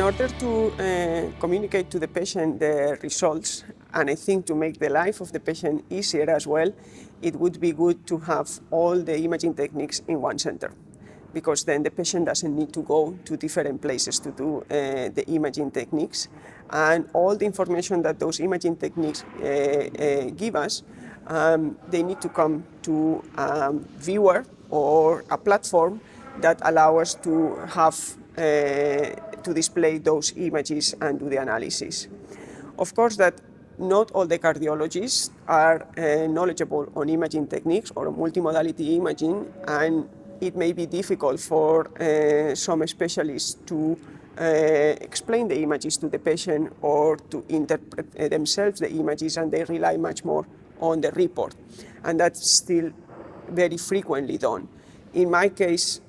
order to communicate to the patient the results, and I think to make the life of the patient easier as well, it would be good to have all the imaging techniques in one center, because then the patient doesn't need to go to different places to do the imaging techniques. And all the information that those imaging techniques give us, they need to come to a viewer or a platform that allow us to have to display those images and do the analysis. Of course, that not all the cardiologists are knowledgeable on imaging techniques or multimodality imaging, and it may be difficult for some specialists to explain the images to the patient or to interpret themselves the images, and they rely much more on the report. And that's still very frequently done. In my case,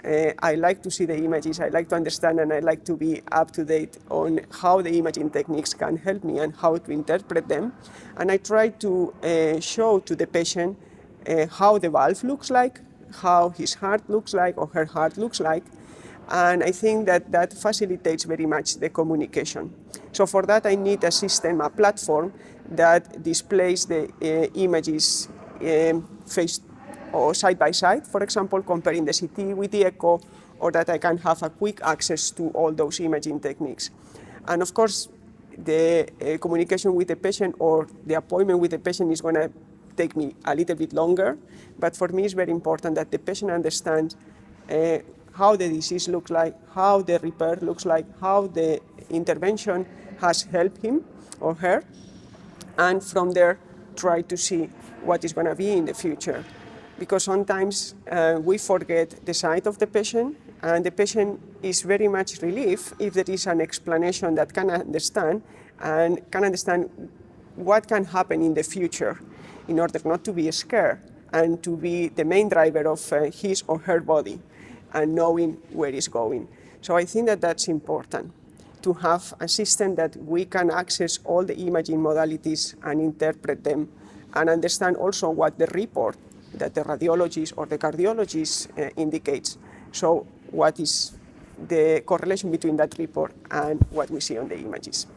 I like to see the images, I like to understand, and I like to be up to date on how the imaging techniques can help me and how to interpret them. And I try to show to the patient how the valve looks like, how his heart looks like or her heart looks like. And I think that that facilitates very much the communication. So for that, I need a system, a platform that displays the images face or side by side, for example, comparing the CT with the echo, or that I can have a quick access to all those imaging techniques. And of course, the communication with the patient or the appointment with the patient is going to take me a little bit longer, but for me it's very important that the patient understands how the disease looks like, how the repair looks like, how the intervention has helped him or her, and from there try to see what is going to be in the future. Because sometimes we forget the side of the patient, and the patient is very much relieved if there is an explanation that can understand what can happen in the future in order not to be scared and to be the main driver of his or her body and knowing where it's going. So I think that that's important, to have a system that we can access all the imaging modalities and interpret them and understand also what the report that the radiologist or the cardiologist indicates. So what is the correlation between that report and what we see on the images?